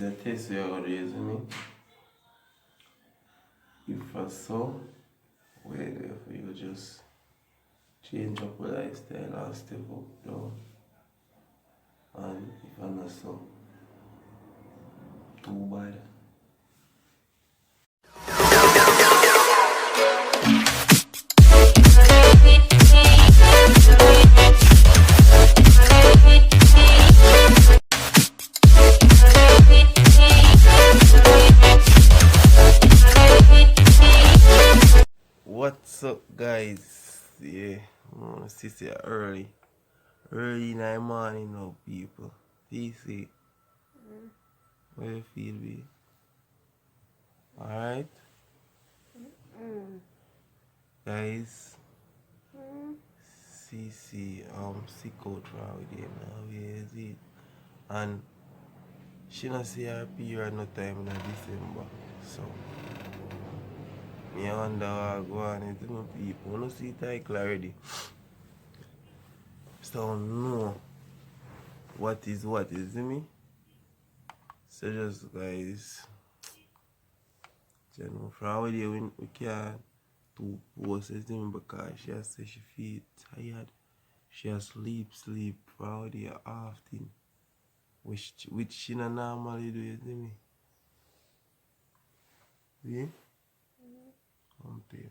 The taste you are raising me. If I saw, wait, if you just change up your lifestyle and step up down. And if I not so, too bad. What's up, guys? Yeah, it's early in the morning now, people. DC, where you feel be? Alright? Guys, CC, sick out now with him now, where is it? And she not see her period no time in December, so me wonder what go on with my people. You see it like already. So know what is me? So just guys, you know, for our day we can to post it because she has said she feel tired. She has sleep for our day often. Which she not normally do, you see me? Yeah? Come to you.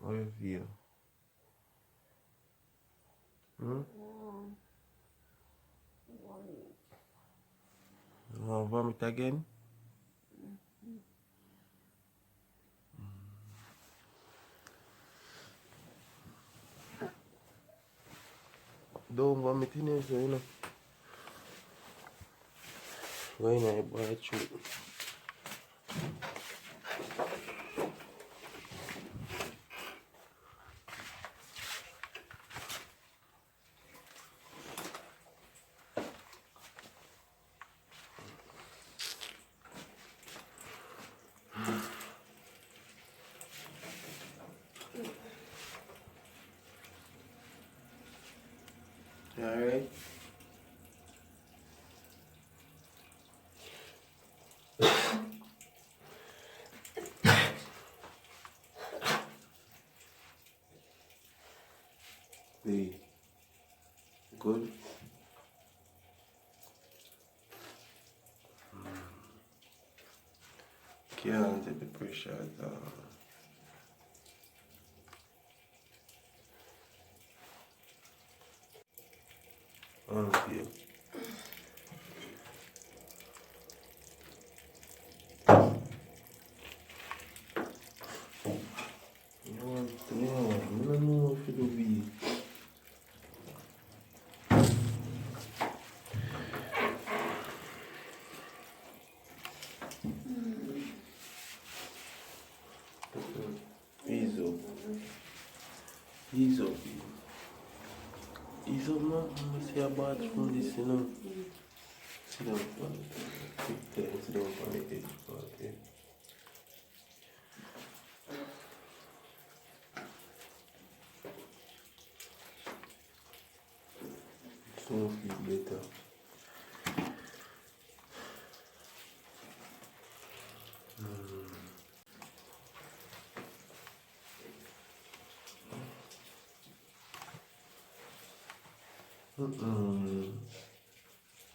How you feel? You want to vomit again? Don't vomit in here, so you know. Why not buy a chew? Alright. Hey. Good. Can't take the pressure down. Honestly. I don't know if it'll be. Ease up. Ease up. Ease up, man. I see a bad from this, you know. Sit down for the sit down for the edge, okay? So feel better.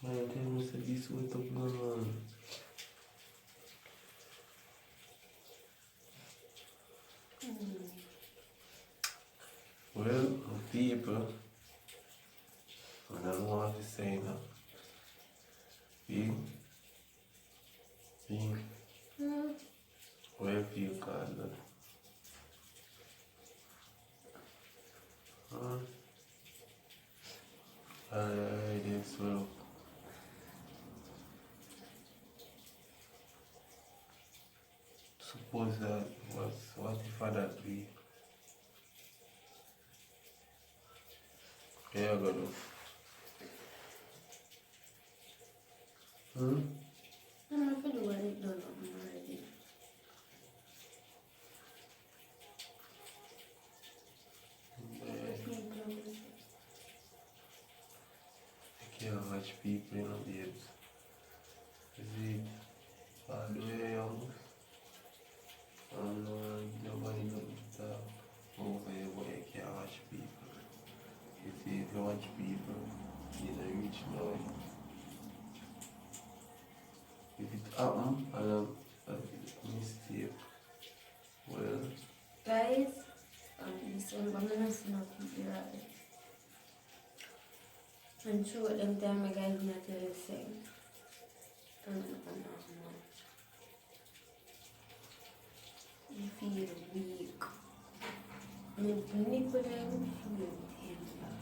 My tell me say this weight up going on. Well, people, I don't know what to say now. Where do you call that? Yes, well. Suppose that what if I that be? Yeah, I got it. I don't know if I do it done already. Yeah, I watch people, you know, babes. See, although you're young, and nobody knows that over here, but you can't watch people. You see, if you watch people, you don't reach now. If it happen and a mistake, well, Guys, this one, I'm gonna see no people right. And through them time, my guys not tell the same. You feel weak. I mean, nipple them feel tender.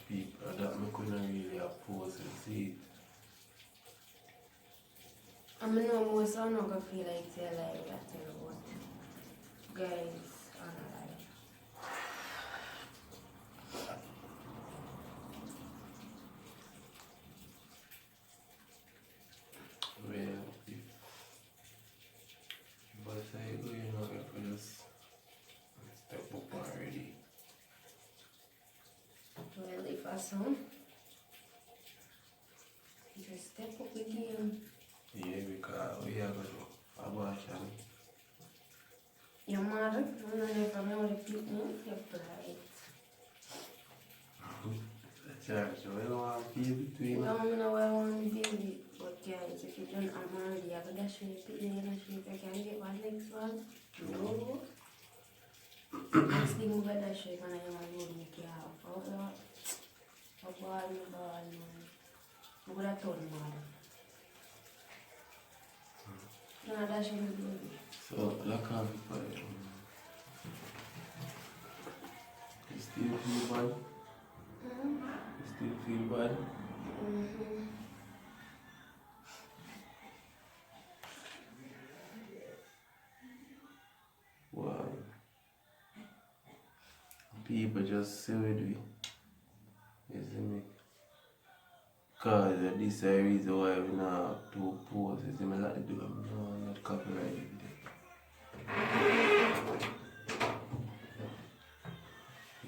people that me couldn't really oppose and see it. I mean, no more so I'm not gonna feel like they're alive, I tell you what. Guys, I'm alive. Well, if I say go, you know, if I just step up already. Well, if I saw, just step up again. Yeah, because we are going to abortion. Your mother, I'm not never know the people, you're bright. Church, we don't want people between Well, I know I want to baby, but guys, if you don't have already, I could dash you a you know, if I can get one next one. No. Next thing we got dash you, and I want to make you have. A ball, man. We would have told mother. No, dash you baby. So, look how people. You still feel bad? You still feel bad? Wow. People just say with me. You see me? Because this is the reason why we not have to post. You see me like to do it. No, not copyright video.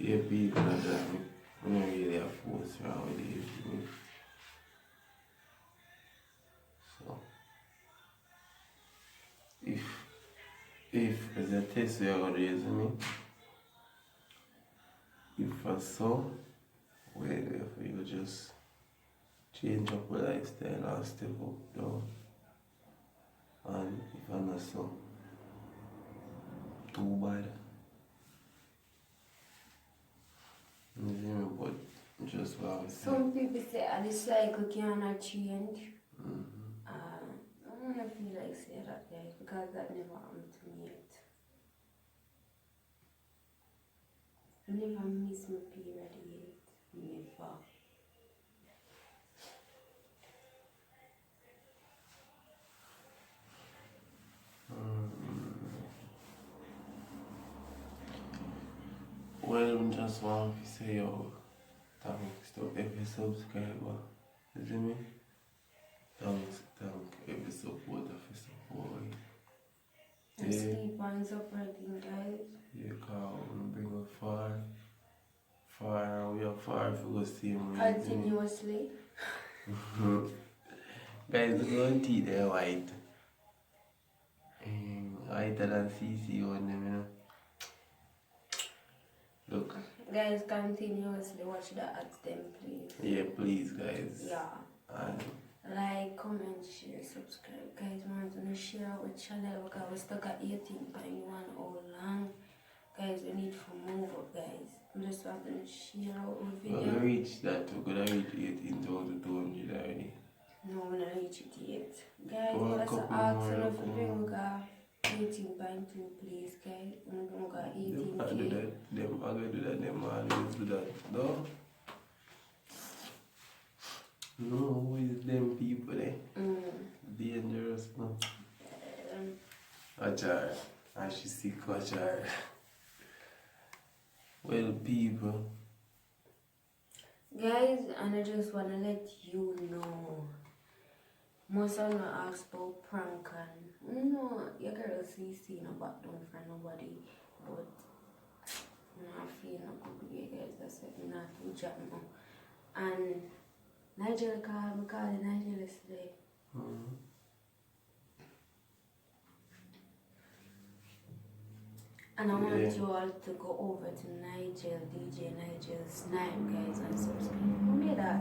Yeah, people are just we don't really have posts around with it. You see me? So, if as a test we are going to use me, if I saw, well, if you just change up my lifestyle and step up down, and if I'm not so too bad, you see me, but just what I'm saying. Some people say the cycle cannot change. I don't feel like say that, guys, because that never happened to me yet. I never miss my period yet. Never. Well, I just want to say, yo, thanks to every subscriber. You see me? Thank every supporter for support. And sleep on supporting, guys. Yeah, cause we bring us far, and we are far for go see him. Continuously. Guys, look at teeth, they're white. Whiter than CC on them, you know. Look. Guys, continuously watch the ads them, please. Yeah, please, guys. Yeah. And like, comment, share, subscribe. Guys, want to share our channel because we're stuck at 18.1 all long. Guys, we need to move up, guys. We just want to share our video. Well, we reached that. We're gonna reach 18,200 already. No, we're not reach it yet. Guys, Well, let's couple ask more, enough couple to bring more. 18.2, please, guys. We're going to go Them I 18K. do that. Them I gonna do that. Them always do that. No. No, who is them people there? Dangerous, no. Watch her. And she sick, watch her. Well, people. Guys, and I just want to let you know. Most of them ask about prank and No, your girl CC no back down for nobody, but I feel no good with you guys. That's it. I'm not too chat now. And Nigel called me, called Nigel yesterday. Mm-hmm. And I want you all to go over to Nigel, DJ Nigel Snipe, guys, and subscribe. Who made that?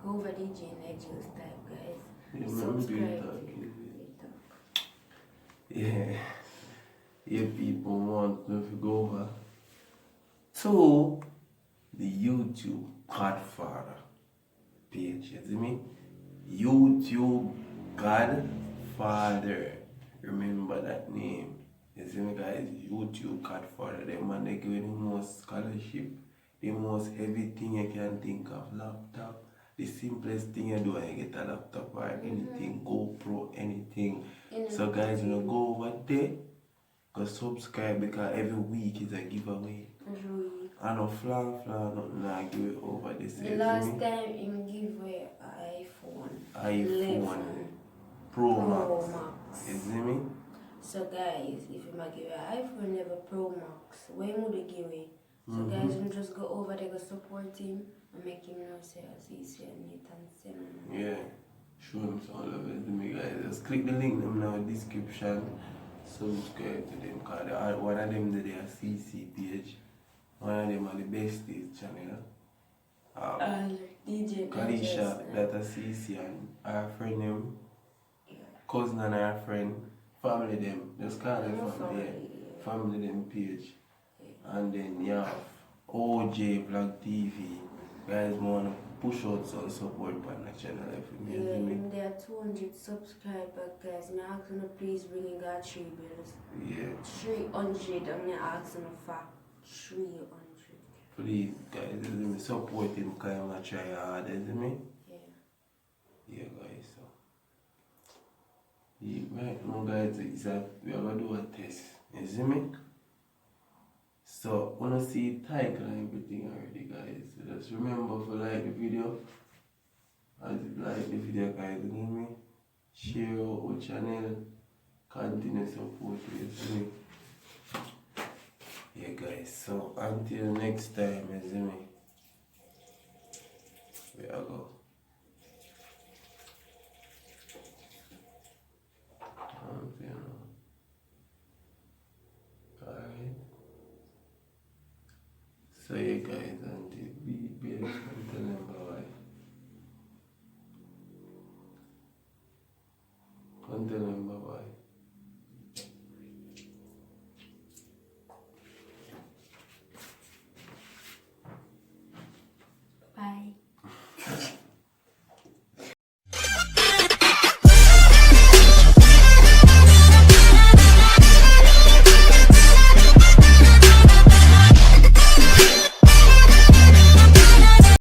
Go over DJ Nigel Snipe, guys. Yeah, Subscribe. Yeah. Yeah, people want me to go over to the YouTube Godfather page. You see me? YouTube Godfather. Remember that name. You see me, guys? YouTube Godfather. Them man, they give you the most scholarship, the most heavy thing you can think of. Laptop. The simplest thing you do when you get a laptop or anything, GoPro, anything. So guys, when you go over there, go subscribe because every week is a giveaway. Every week. I know flan, nothing I give it over this. The last time him give away an iPhone 11 Pro Max. You see me? So guys, if you might give an iPhone 11 Pro Max, when would they give away? So guys, you just go over there, go support him and make him know say as easy and neat and simple. Yeah. Show him some love to me, guys. Just click the link them in the description. Subscribe to them because one of them they are CC page. One of them are the besties channel. DJ Kalisha, that a CC and our friend them, cousin and our friend, family them. Just call them family, yeah. Family them page. And then you have OJ Vlog TV. Guys wanna push out some support on the channel if you and there are 200 subscribers, guys. I'm asking you please bring in God 3 bills. Yeah. 300, I'm asking you for 300. Please guys, let me support him because I'm gonna try hard, isn't me? Yeah. Yeah guys, so. Yeah, right now guys, we are gonna do a test. You see me? So, wanna see title and everything already, guys. So just remember to like the video. As you like the video, guys, you know me? Share our channel. Continue support, you see me? Yeah, guys. So, until next time, you see me? We are go. Alright. So, yeah, guys.